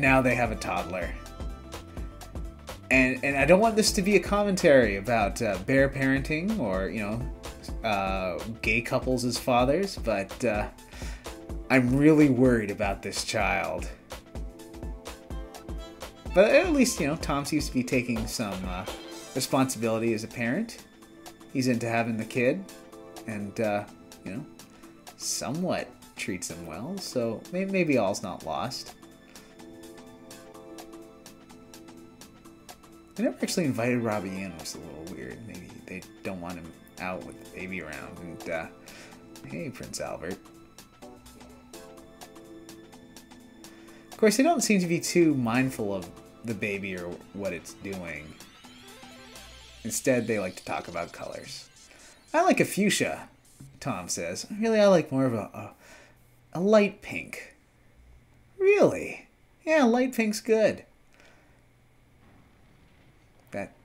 now they have a toddler. And I don't want this to be a commentary about bear parenting or, you know, gay couples as fathers, but I'm really worried about this child. But at least, you know, Tom seems to be taking some responsibility as a parent. He's into having the kid and, you know, somewhat treats him well, so maybe all's not lost. I never actually invited Robbie in, which is a little weird. Maybe they don't want him out with the baby around. And, hey, Prince Albert. Of course, they don't seem to be too mindful of the baby or what it's doing. Instead, they like to talk about colors. I like a fuchsia, Tom says. Really, I like more of a light pink. Really? Yeah, light pink's good.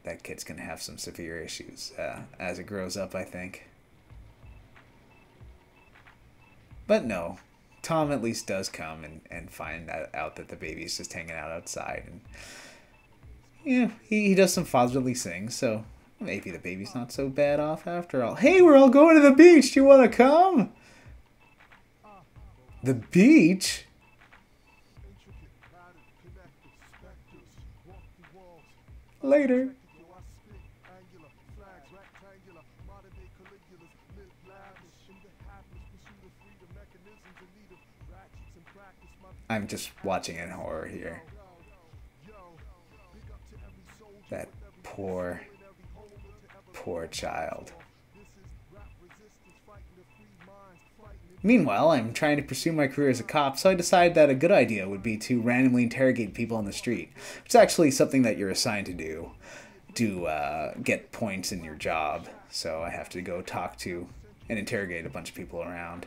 That kid's gonna have some severe issues as it grows up, I think. But no, Tom at least does come and find out that the baby's just hanging out outside. And yeah, he does some fatherly things, so maybe the baby's not so bad off after all. Hey, we're all going to the beach. Do you want to come? The beach? Later. I'm just watching in horror here. That poor child. Meanwhile, I'm trying to pursue my career as a cop, so I decided that a good idea would be to randomly interrogate people on the street. It's actually something that you're assigned to do to get points in your job. So I have to go talk to and interrogate a bunch of people around.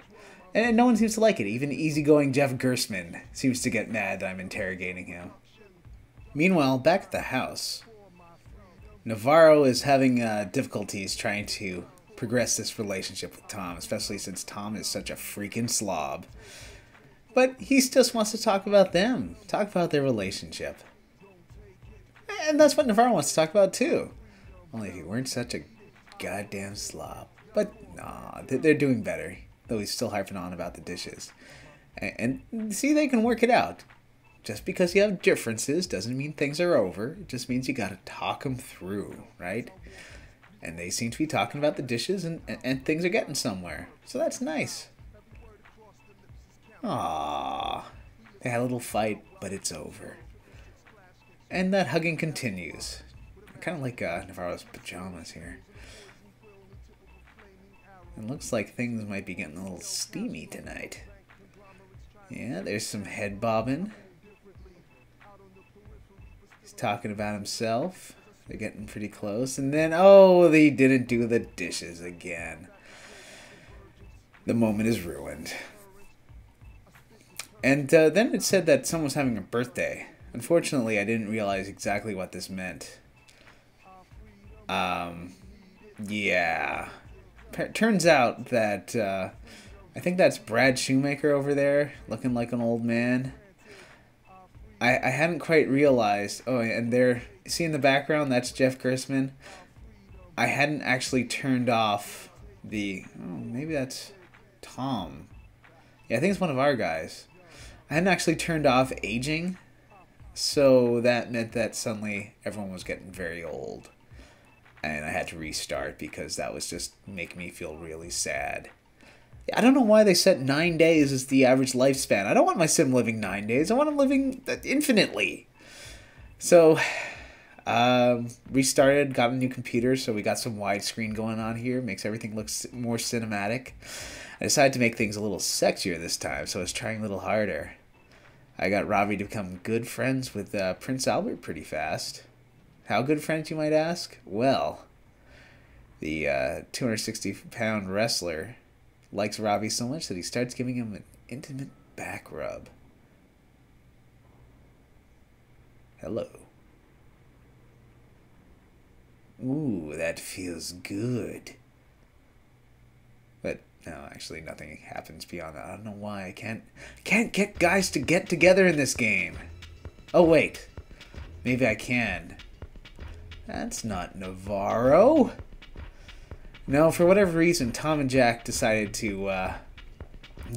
And no one seems to like it. Even easygoing Jeff Gersman seems to get mad that I'm interrogating him. Meanwhile, back at the house, Navarro is having difficulties trying to progress this relationship with Tom, especially since Tom is such a freaking slob. But he just wants to talk about them, talk about their relationship. And that's what Navarro wants to talk about too. Only if he weren't such a goddamn slob. But nah, they're doing better. Though he's still harping on about the dishes. And see, they can work it out. Just because you have differences doesn't mean things are over. It just means you gotta talk them through, right? And they seem to be talking about the dishes and things are getting somewhere. So that's nice. Aww. They had a little fight, but it's over. And that hugging continues. I kind of like Navarro's pajamas here. It looks like things might be getting a little steamy tonight. Yeah, there's some head bobbing. He's talking about himself. They're getting pretty close. And then, oh, they didn't do the dishes again. The moment is ruined. And then it said that someone was having a birthday. Unfortunately, I didn't realize exactly what this meant. Yeah. Turns out that, I think that's Brad Shoemaker over there, looking like an old man. I hadn't quite realized, oh, and there, see in the background, that's Jeff Gersman. I hadn't actually turned off the, oh, maybe that's Tom. Yeah, I think it's one of our guys. I hadn't actually turned off aging, so that meant that suddenly everyone was getting very old. And I had to restart because that was just making me feel really sad. I don't know why they set 9 days as the average lifespan. I don't want my sim living 9 days. I want him living infinitely. So, restarted, got a new computer, so we got some widescreen going on here. Makes everything look more cinematic. I decided to make things a little sexier this time, so I was trying a little harder. I got Robbie to become good friends with Prince Albert pretty fast. How good friends, you might ask? Well, the 260-pound wrestler likes Robbie so much that he starts giving him an intimate back rub. Hello. Ooh, that feels good. But no, actually nothing happens beyond that. I don't know why. I can't get guys to get together in this game. Oh, wait. Maybe I can. That's not Navarro. No, for whatever reason, Tom and Jack decided to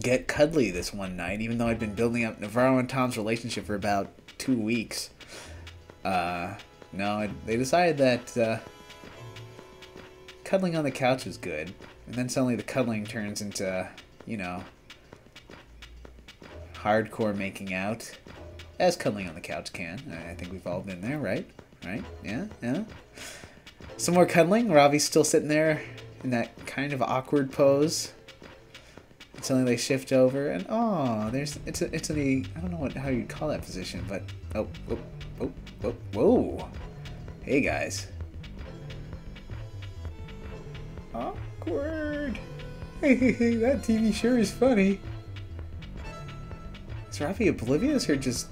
get cuddly this one night, even though I'd been building up Navarro and Tom's relationship for about 2 weeks. No, they decided that cuddling on the couch was good. And then suddenly the cuddling turns into, you know, hardcore making out. As cuddling on the couch can. I think we've all been there, right? Right? Yeah? Yeah? Some more cuddling. Robbie's still sitting there in that kind of awkward pose. And suddenly they shift over and it's I don't know how you'd call that position, but whoa. Hey guys. Awkward. Hey, that TV sure is funny. Is Robbie oblivious or just...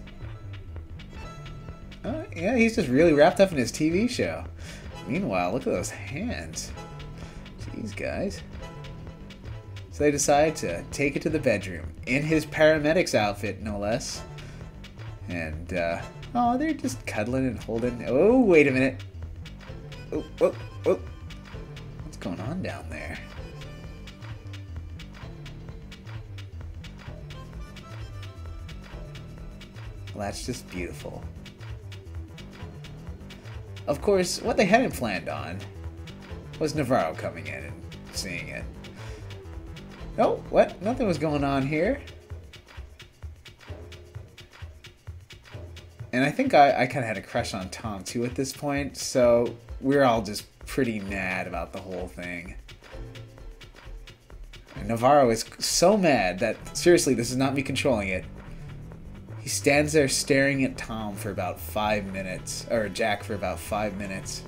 yeah, he's just really wrapped up in his TV show. Meanwhile, look at those hands. Jeez, guys. So they decide to take it to the bedroom. In his paramedic's outfit, no less. And, they're just cuddling and holding... Oh, wait a minute. Oh. What's going on down there? Well, that's just beautiful. Of course, what they hadn't planned on was Navarro coming in and seeing it. Oh, what? Nothing was going on here. And I think I kind of had a crush on Tom too at this point, so we're all just pretty mad about the whole thing. And Navarro is so mad that, seriously, this is not me controlling it. He stands there staring at Tom for about 5 minutes, or Jack for about 5 minutes.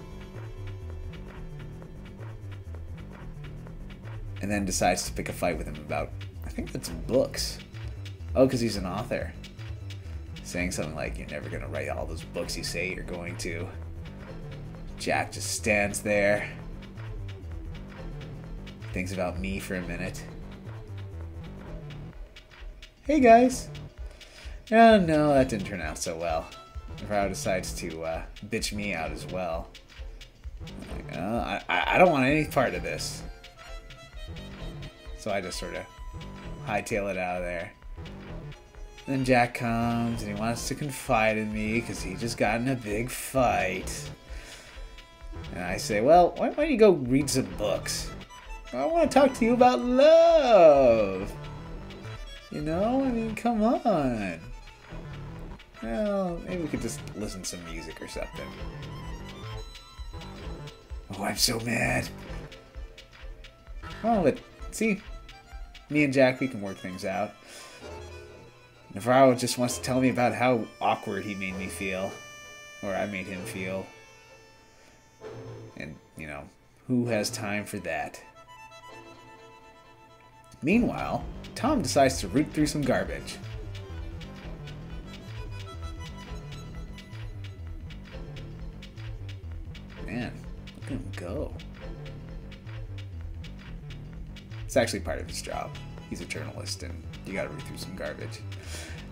And then decides to pick a fight with him about, I think that's books. Oh, because he's an author. Saying something like, you're never going to write all those books you say you're going to. Jack just stands there. Thinks about me for a minute. Hey guys. Oh no, that didn't turn out so well. Navarro decides to bitch me out as well. I'm like, I don't want any part of this. So I just sort of hightail it out of there. Then Jack comes and he wants to confide in me because he just got in a big fight. And I say, well, why don't you go read some books? I want to talk to you about love. You know, I mean, come on. Well, maybe we could just listen to some music or something. Oh, I'm so mad. Oh, but see, me and Jack, we can work things out. Navarro just wants to tell me about how awkward he made me feel. Or I made him feel. And, you know, who has time for that? Meanwhile, Tom decides to root through some garbage. Man, look at him go. It's actually part of his job. He's a journalist and you gotta root through some garbage.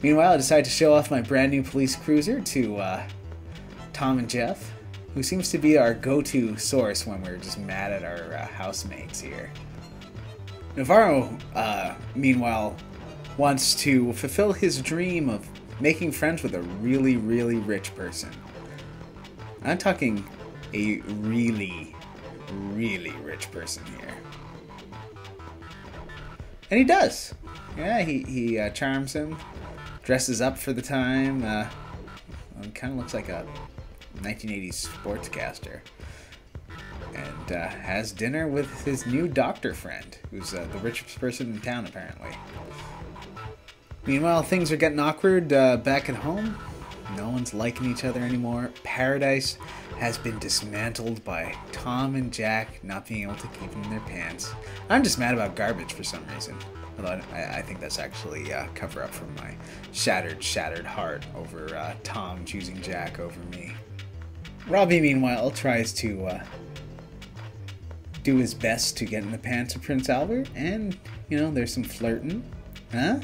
Meanwhile, I decide to show off my brand new police cruiser to Tom and Jeff, who seems to be our go-to source when we're just mad at our housemates here. Navarro, meanwhile, wants to fulfill his dream of making friends with a really, really rich person. I'm talking a really, really rich person here. And he does. Yeah, he charms him, dresses up for the time. Kind of looks like a 1980s sportscaster. And has dinner with his new doctor friend, who's the richest person in town, apparently. Meanwhile, things are getting awkward back at home. No one's liking each other anymore. Paradise has been dismantled by Tom and Jack not being able to keep them in their pants. I'm just mad about garbage for some reason. Although I think that's actually a cover-up for my shattered heart over Tom choosing Jack over me. Robbie, meanwhile, tries to do his best to get in the pants of Prince Albert, and, you know, there's some flirting. Huh?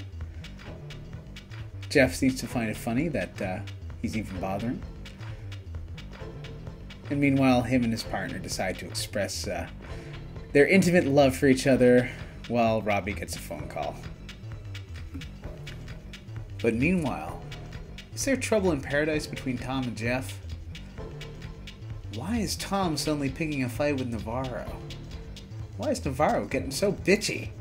Jeff seems to find it funny that he's even bothering. And meanwhile, him and his partner decide to express their intimate love for each other while Robbie gets a phone call. But meanwhile, is there trouble in paradise between Tom and Jeff? Why is Tom suddenly picking a fight with Navarro? Why is Navarro getting so bitchy?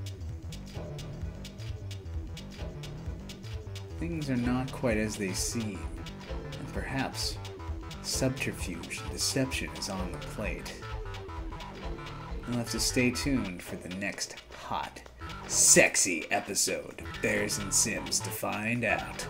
Things are not quite as they seem, and perhaps subterfuge and deception is on the plate. You'll have to stay tuned for the next hot, sexy episode of Bears and Sims to find out.